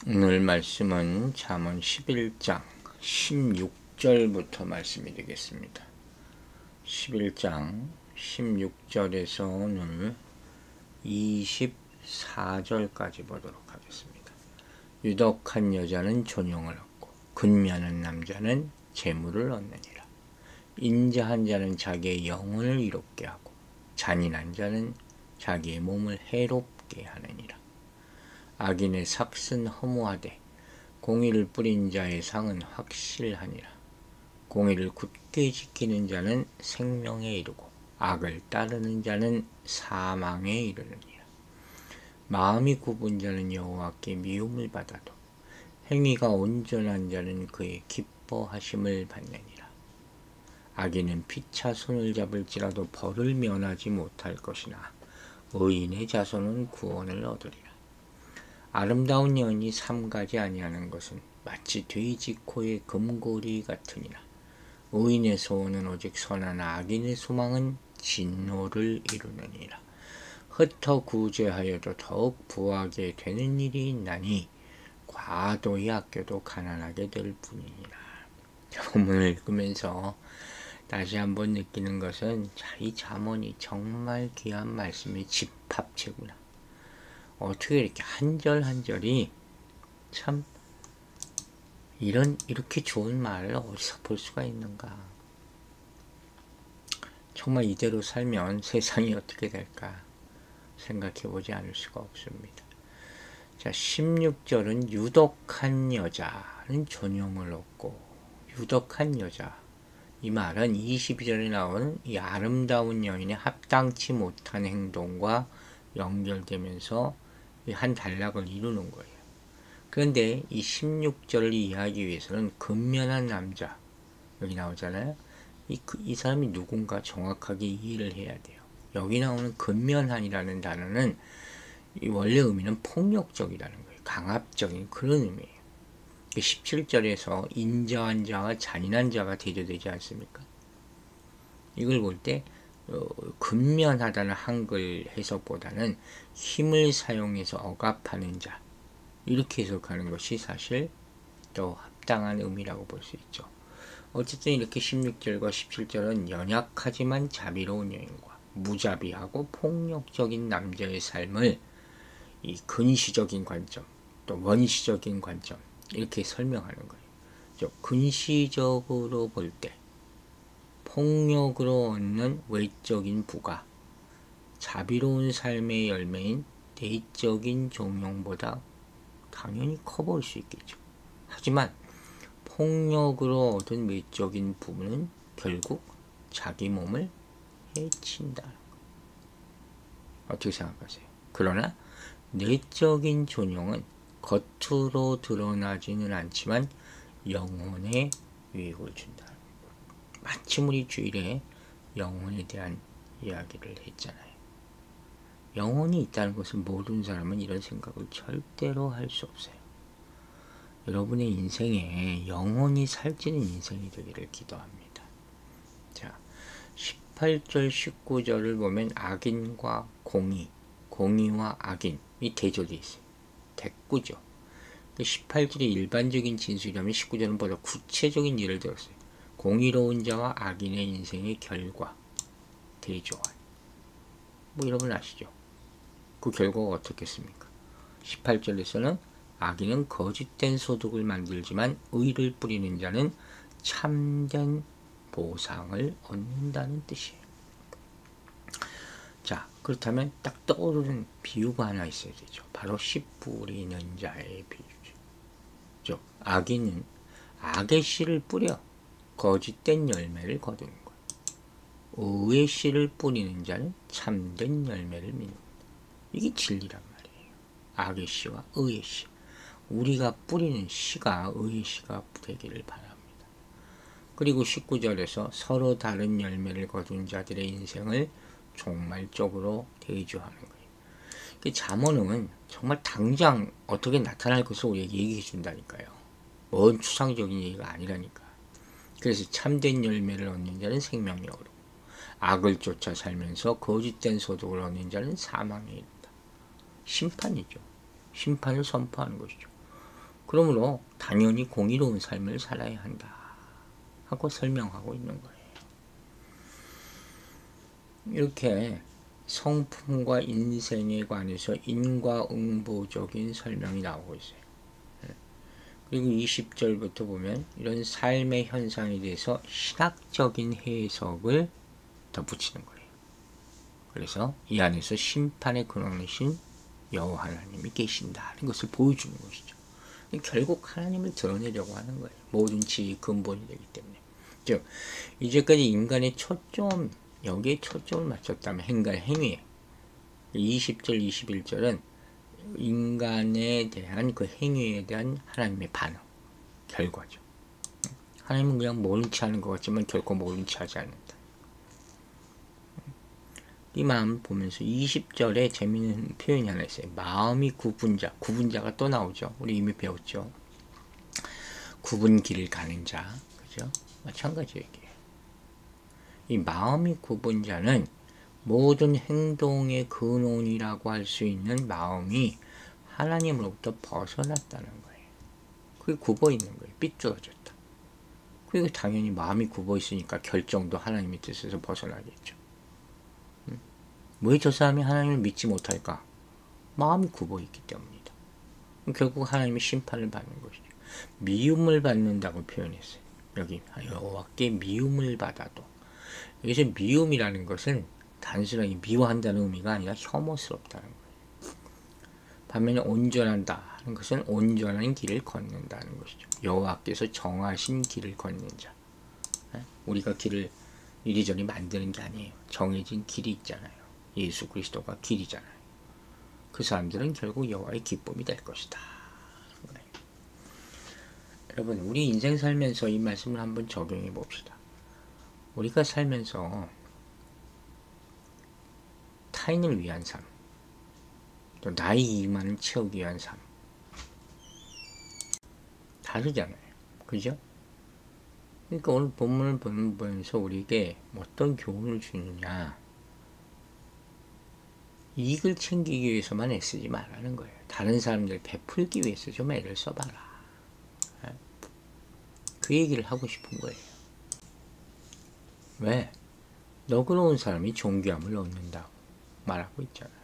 오늘 말씀은 잠언 11장 16절부터 말씀이 되겠습니다. 11장 16절에서 오늘 24절까지 보도록 하겠습니다. 유덕한 여자는 존용을 얻고 근면한 남자는 재물을 얻느니라. 인자한 자는 자기의 영혼을 이롭게 하고 잔인한 자는 자기의 몸을 해롭게 하느니라. 악인의 삭은 허무하되 공의를 뿌린 자의 상은 확실하니라. 공의를 굳게 지키는 자는 생명에 이르고 악을 따르는 자는 사망에 이르느니라. 마음이 굽은 자는 여호와께 미움을 받아도 행위가 온전한 자는 그의 기뻐하심을 받느니라. 악인은 피차 손을 잡을지라도 벌을 면하지 못할 것이나 의인의 자손은 구원을 얻으리라. 아름다운 여인이 삼가지 아니하는 것은 마치 돼지 코의 금고리 같으니라. 의인의 소원은 오직 선하나 악인의 소망은 진노를 이루느니라. 흩어 구제하여도 더욱 부하게 되는 일이 있나니 과도히 아껴도 가난하게 될 뿐이니라. 본문을 읽으면서 다시 한번 느끼는 것은 이 잠언이 정말 귀한 말씀의 집합체구나. 어떻게 이렇게 한 절 한 절이 참 이렇게 좋은 말을 어디서 볼 수가 있는가. 정말 이대로 살면 세상이 어떻게 될까 생각해 보지 않을 수가 없습니다. 자, 16절은 유덕한 여자는 존용을 얻고, 유덕한 여자, 이 말은 22절에 나오는 이 아름다운 여인의 합당치 못한 행동과 연결되면서 한 단락을 이루는 거예요. 그런데 이 16절을 이해하기 위해서는 근면한 남자, 여기 나오잖아요. 이 사람이 누군가 정확하게 이해를 해야 돼요. 여기 나오는 근면한이라는 단어는 이 원래 의미는 폭력적이라는 거예요. 강압적인 그런 의미예요. 17절에서 인자한 자와 잔인한 자가 대조되지 않습니까? 이걸 볼 때 근면하다는 한글 해석보다는 힘을 사용해서 억압하는 자, 이렇게 해석하는 것이 사실 더 합당한 의미라고 볼 수 있죠. 어쨌든 이렇게 16절과 17절은 연약하지만 자비로운 여인과 무자비하고 폭력적인 남자의 삶을 이 근시적인 관점, 또 원시적인 관점, 이렇게 설명하는 거예요. 근시적으로 볼 때 폭력으로 얻는 외적인 부가 자비로운 삶의 열매인 내적인 종용보다 당연히 커 보일 수 있겠죠. 하지만 폭력으로 얻은 외적인 부는 결국 자기 몸을 해친다. 어떻게 생각하세요? 그러나 내적인 존용은 겉으로 드러나지는 않지만 영혼에 유익을 준다. 마침 우리 주일에 영혼에 대한 이야기를 했잖아요. 영혼이 있다는 것을 모르는 사람은 이런 생각을 절대로 할 수 없어요. 여러분의 인생에 영혼이 살찌는 인생이 되기를 기도합니다. 자, 18절 19절을 보면 악인과 공의, 공의와 악인이 대조되어 있어요. 대꾸죠. 18절이 일반적인 진술이라면 19절은 보다 구체적인 예를 들었어요. 공의로운 자와 악인의 인생의 결과, 대조한. 여러분 아시죠? 그 결과가 어떻겠습니까? 18절에서는 악인은 거짓된 소득을 만들지만 의를 뿌리는 자는 참된 보상을 얻는다는 뜻이에요. 자, 그렇다면 딱 떠오르는 비유가 하나 있어야 되죠. 바로 씨 뿌리는 자의 비유죠. 악인은 악의 씨를 뿌려 거짓된 열매를 거두는 거예요. 의의 씨를 뿌리는 자는 참된 열매를 맺는 거예요. 이게 진리란 말이에요. 악의 씨와 의의 씨. 우리가 뿌리는 씨가 의의 씨가 되기를 바랍니다. 그리고 19절에서 서로 다른 열매를 거둔 자들의 인생을 종말적으로 대조하는 거예요. 잠언은 정말 당장 어떻게 나타날 것을 우리에게 얘기해 준다니까요. 먼 추상적인 얘기가 아니라니까. 그래서 참된 열매를 얻는 자는 생명이 오르고 악을 쫓아 살면서 거짓된 소득을 얻는 자는 사망에 이른다. 심판이죠. 심판을 선포하는 것이죠. 그러므로 당연히 공의로운 삶을 살아야 한다 하고 설명하고 있는 거예요. 이렇게 성품과 인생에 관해서 인과응보적인 설명이 나오고 있어요. 그리고 20절부터 보면 이런 삶의 현상에 대해서 신학적인 해석을 덧붙이는 거예요. 그래서 이 안에서 심판의 근원이신 여호와 하나님이 계신다는 것을 보여주는 것이죠. 결국 하나님을 드러내려고 하는 거예요. 모든 지의 근본이 되기 때문에. 즉 이제까지 인간의 초점, 여기에 초점을 맞췄다면 행위에 20절 21절은 인간에 대한 그 행위에 대한 하나님의 반응, 결과죠. 하나님은 그냥 모른 체 하는 것 같지만 결코 모른 체 하지 않는다. 이 마음 보면서 20절에 재미있는 표현이 하나 있어요. 마음이 구분자가 또 나오죠. 우리 이미 배웠죠. 구분 길을 가는 자, 그죠? 마찬가지 얘기예요. 이 마음이 구분자는 모든 행동의 근원이라고 할 수 있는 마음이 하나님으로부터 벗어났다는 거예요. 그게 굽어 있는 거예요. 삐뚤어졌다. 그리고 당연히 마음이 굽어 있으니까 결정도 하나님의 뜻에서 벗어나겠죠. 왜 저 사람이 하나님을 믿지 못할까? 마음이 굽어 있기 때문이다. 결국 하나님의 심판을 받는 것이죠. 미움을 받는다고 표현했어요. 여기 여호와께 미움을 받아도. 여기서 미움이라는 것은 단순하게 미워한다는 의미가 아니라 혐오스럽다는 거예요. 반면에 온전한다 하는 것은 온전한 길을 걷는다는 것이죠. 여호와께서 정하신 길을 걷는 자. 우리가 길을 이리저리 만드는 게 아니에요. 정해진 길이 있잖아요. 예수 그리스도가 길이잖아요. 그 사람들은 결국 여호와의 기쁨이 될 것이다. 여러분, 우리 인생 살면서 이 말씀을 한번 적용해 봅시다. 우리가 살면서 타인을 위한 삶, 또 나의 이익만을 채우기 위한 삶, 다르잖아요. 그죠? 그러니까 오늘 본문을 보면서 우리에게 어떤 교훈을 주느냐, 이익을 챙기기 위해서만 애쓰지 말라는 거예요. 다른 사람들 베풀기 위해서 좀 애를 써봐라. 그 얘기를 하고 싶은 거예요. 왜? 너그러운 사람이 존귀함을 얻는다고 말하고 있잖아요.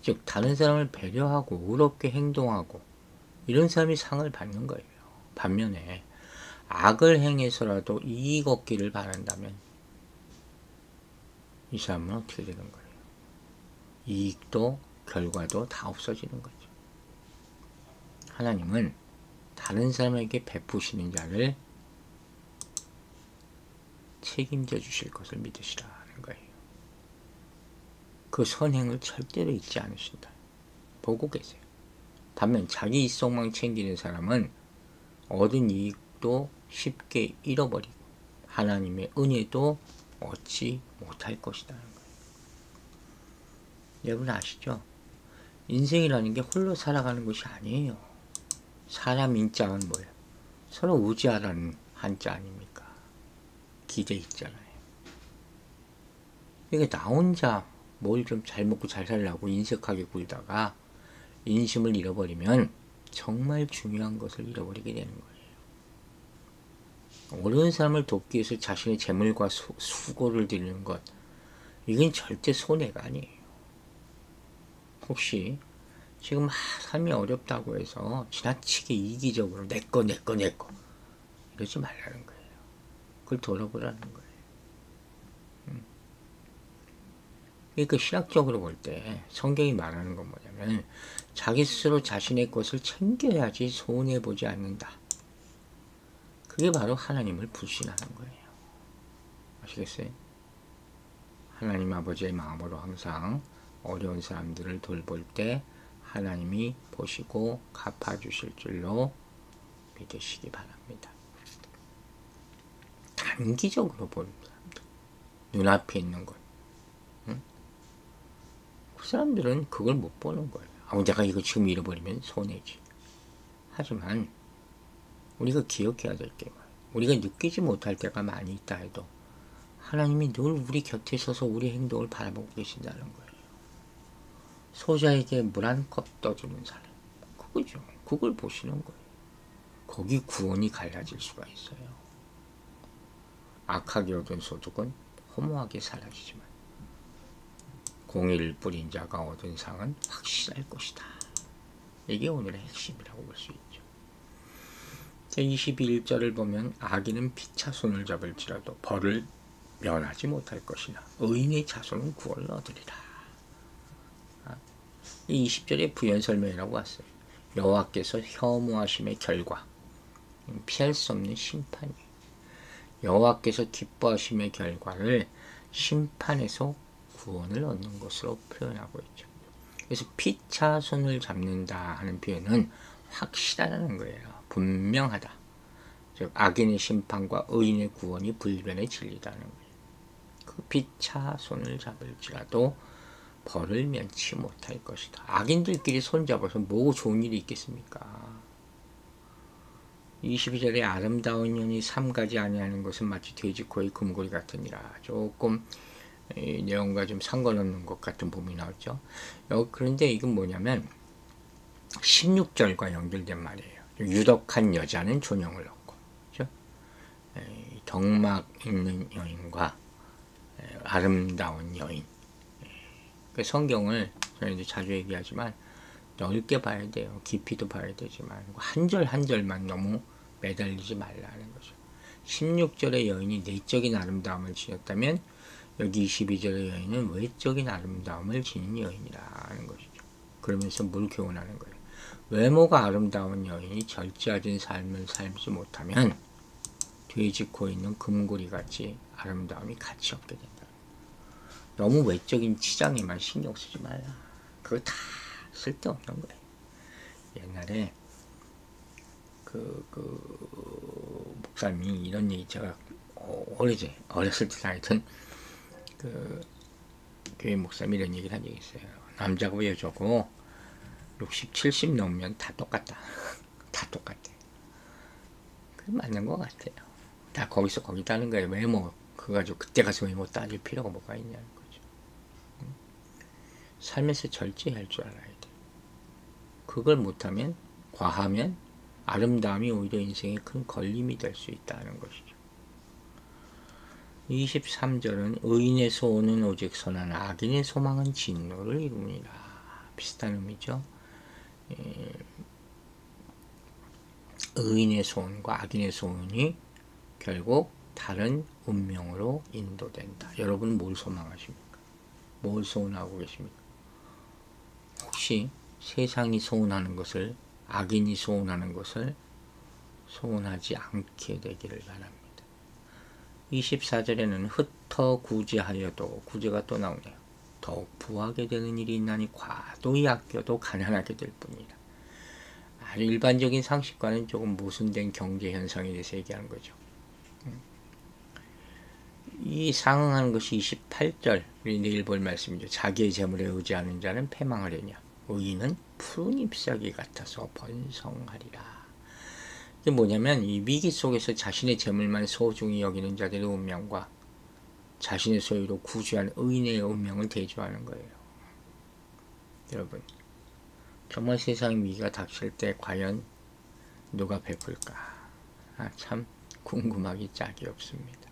즉 다른 사람을 배려하고 의롭게 행동하고 이런 사람이 상을 받는 거예요. 반면에 악을 행해서라도 이익 얻기를 바란다면 이 사람은 어떻게 되는 거예요? 이익도 결과도 다 없어지는 거죠. 하나님은 다른 사람에게 베푸시는 자를 책임져 주실 것을 믿으시라는 거예요. 그 선행을 절대로 잊지 않으신다. 보고 계세요. 반면 자기 이속만 챙기는 사람은 얻은 이익도 쉽게 잃어버리고 하나님의 은혜도 얻지 못할 것이라는 거예요. 여러분 아시죠? 인생이라는 게 홀로 살아가는 것이 아니에요. 사람 인자는 뭐예요? 서로 의지하라는 한자 아닙니까? 기대 있잖아요. 이게 나 혼자 뭘 좀 잘 먹고 잘 살려고 인색하게 굴다가 인심을 잃어버리면 정말 중요한 것을 잃어버리게 되는 거예요. 어려운 사람을 돕기 위해서 자신의 재물과 수고를 들이는 것, 이건 절대 손해가 아니에요. 혹시 지금 삶이 어렵다고 해서 지나치게 이기적으로 내꺼 이러지 말라는 거예요. 그걸 돌아보라는 거예요. 그러니까 신학적으로 볼 때 성경이 말하는 건 뭐냐면 자기 스스로 자신의 것을 챙겨야지 손해보지 않는다. 그게 바로 하나님을 불신하는 거예요. 아시겠어요? 하나님 아버지의 마음으로 항상 어려운 사람들을 돌볼 때 하나님이 보시고 갚아주실 줄로 믿으시기 바랍니다. 단기적으로 보는 사람들, 눈앞에 있는 것, 그 사람들은 그걸 못 보는 거예요. 내가 이거 지금 잃어버리면 손해지. 하지만 우리가 기억해야 될 게 우리가 느끼지 못할 때가 많이 있다 해도 하나님이 늘 우리 곁에 서서 우리 행동을 바라보고 계신다는 거예요. 소자에게 물 한 컵 떠주는 사람, 그죠? 그걸 보시는 거예요. 거기 구원이 갈라질 수가 있어요. 악하게 얻은 소득은 허무하게 사라지지만 공의를 뿌린 자가 얻은 상은 확실할 것이다. 이게 오늘의 핵심이라고 볼 수 있죠. 21절을 보면 악인은 피차 손을 잡을지라도 벌을 면하지 못할 것이나 의인의 자손은 구원을 얻으리라. 20절에 부연 설명이라고 왔어요. 여호와께서 혐오하심의 결과, 피할 수 없는 심판이에요. 여호와께서 기뻐하심의 결과를 심판에서 구원을 얻는 것으로 표현하고 있죠. 그래서 피차 손을 잡는다 하는 표현은 확실하다는 거예요. 분명하다. 즉 악인의 심판과 의인의 구원이 불변의 진리다는 거예요. 그 피차 손을 잡을지라도 벌을 면치 못할 것이다. 악인들끼리 손잡아서 뭐 좋은 일이 있겠습니까? 22절에 아름다운 년이 삼가지 아니하는 것은 마치 돼지코의 금고리 같으니라. 조금 이 내용과 좀 상관없는 것 같은 부분이 나왔죠. 그런데 이건 뭐냐면 16절과 연결된 말이에요. 유덕한 여자는 존영을 얻고, 그렇죠? 덕막 있는 여인과 아름다운 여인. 그 성경을 저희도 자주 얘기하지만 넓게 봐야 돼요. 깊이도 봐야 되지만 한 절 한 절만 너무 매달리지 말라는 거죠. 16절의 여인이 내적인 아름다움을 지녔다면 여기 22절의 여인은 외적인 아름다움을 지닌 여인이라는 것이죠. 그러면서 뭘 교훈하는 거예요. 외모가 아름다운 여인이 절제하진 삶을 살지 못하면 돼지코 있는 금고리같이 아름다움이 가치 없게 된다. 너무 외적인 치장에만 신경 쓰지 말라. 그거 다 쓸데없는 거예요. 옛날에 목사님이 이런 얘기 제가 어렸을 때 다니던 교회 목사님이 이런 얘기를 한 적이 있어요. 남자고 여자고 60, 70 넘으면 다 똑같다. 다 똑같아. 그게 맞는 것 같아요. 다 거기서 거기 따는 거예요. 외모 그거 가지고 그때 가서 외모 따질 필요가 뭐가 있냐는 거죠. 삶에서 절제할 줄 알아야 돼. 그걸 못하면 과하면 아름다움이 오히려 인생에 큰 걸림이 될 수 있다는 것이죠. 23절은 의인의 소원은 오직 선한 악인의 소망은 진노를 이루니라. 비슷한 의미죠. 의인의 소원과 악인의 소원이 결국 다른 운명으로 인도된다. 여러분은 뭘 소망하십니까? 뭘 소원하고 계십니까? 혹시 세상이 소원하는 것을, 악인이 소원하는 것을 소원하지 않게 되기를 바랍니다. 24절에는 흩어 구제하여도, 구제가 또 나오네요. 더욱 부하게 되는 일이 있나니 과도히 아껴도 가난하게 될 뿐이라. 아주 일반적인 상식과는 조금 모순된 경제 현상에 대해서 얘기하는 거죠. 이 상응하는 것이 28절, 우리 내일 볼 말씀이죠. 자기의 재물에 의지하는 자는 패망하려냐, 의인은 푸른 잎사귀 같아서 번성하리라. 이게 뭐냐면 이 위기 속에서 자신의 재물만 소중히 여기는 자들의 운명과 자신의 소유로 구주한 의인의 운명을 대조하는 거예요. 여러분, 정말 세상 위기가 닥칠 때 과연 누가 베풀까? 참 궁금하기 짝이 없습니다.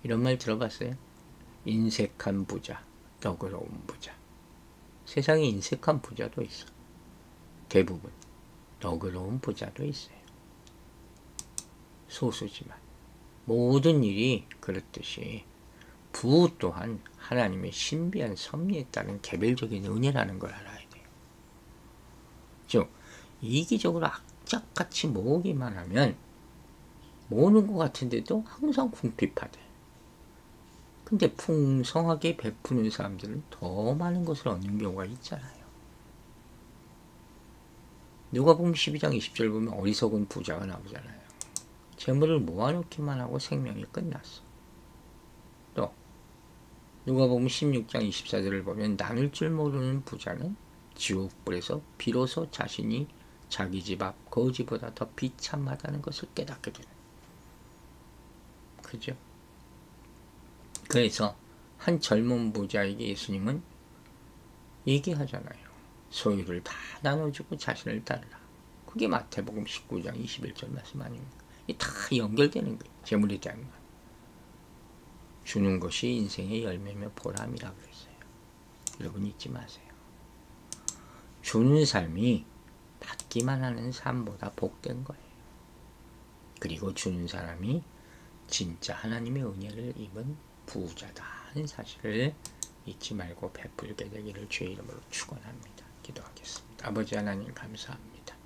이런 말 들어봤어요? 인색한 부자, 너그러운 부자. 세상에 인색한 부자도 있어. 대부분 너그러운 부자도 있어요. 소수지만 모든 일이 그렇듯이 부 또한 하나님의 신비한 섭리에 따른 개별적인 은혜라는 걸 알아야 돼요. 즉 이기적으로 악착같이 모으기만 하면 모으는 것 같은데도 항상 궁핍하대. 근데 풍성하게 베푸는 사람들은 더 많은 것을 얻는 경우가 있잖아요. 누가복음 12장 20절 보면 어리석은 부자가 나오잖아요. 재물을 모아놓기만 하고 생명이 끝났어. 또 누가복음 16장 24절을 보면 나눌 줄 모르는 부자는 지옥불에서 비로소 자신이 자기 집 앞 거지보다 더 비참하다는 것을 깨닫게 되는. 그죠? 그래서 한 젊은 부자에게 예수님은 얘기하잖아요. 소유를 다 나눠주고 자신을 따르라. 그게 마태복음 19장 21절 말씀 아닙니까? 이 다 연결되는 거예요. 재물에 대한 것. 주는 것이 인생의 열매며 보람이라고 그랬어요. 여러분 잊지 마세요. 주는 삶이 받기만 하는 삶보다 복된 거예요. 그리고 주는 사람이 진짜 하나님의 은혜를 입은 부자다 하는 사실을 잊지 말고 베풀게 되기를 주의 이름으로 축원합니다. 기도하겠습니다. 아버지 하나님 감사합니다.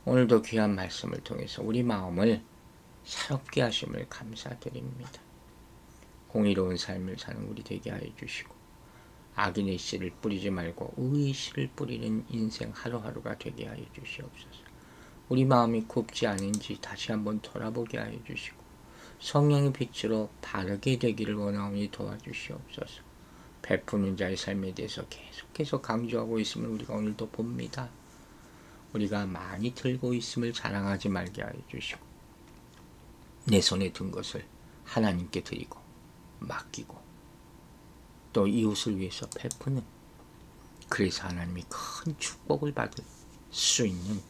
오늘도 귀한 말씀을 통해서 우리 마음을 새롭게 하심을 감사드립니다. 공의로운 삶을 사는 우리 되게 하여 주시고 악인의 씨를 뿌리지 말고 의의 씨를 뿌리는 인생 하루하루가 되게 하여 주시옵소서. 우리 마음이 굽지 않은지 다시 한번 돌아보게 하여 주시고 성령의 빛으로 바르게 되기를 원하오니 도와주시옵소서. 베푸는 자의 삶에 대해서 계속해서 강조하고 있음을 우리가 오늘도 봅니다. 우리가 많이 들고 있음을 자랑하지 말게 하여 주시고 내 손에 든 것을 하나님께 드리고 맡기고 또 이웃을 위해서 베푸는, 그래서 하나님이 큰 축복을 받을 수 있는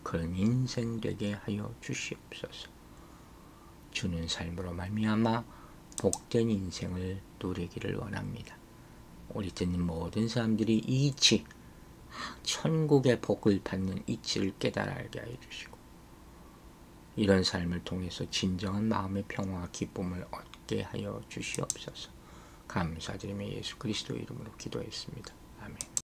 그런 인생 되게 하여 주시옵소서. 주는 삶으로 말미암아 복된 인생을 누리기를 원합니다. 우리 듣는 모든 사람들이 이 이치, 천국의 복을 받는 이치를 깨달아 알게 하여 주시고 이런 삶을 통해서 진정한 마음의 평화와 기쁨을 얻게 하여 주시옵소서. 감사드리며 예수 그리스도 이름으로 기도했습니다.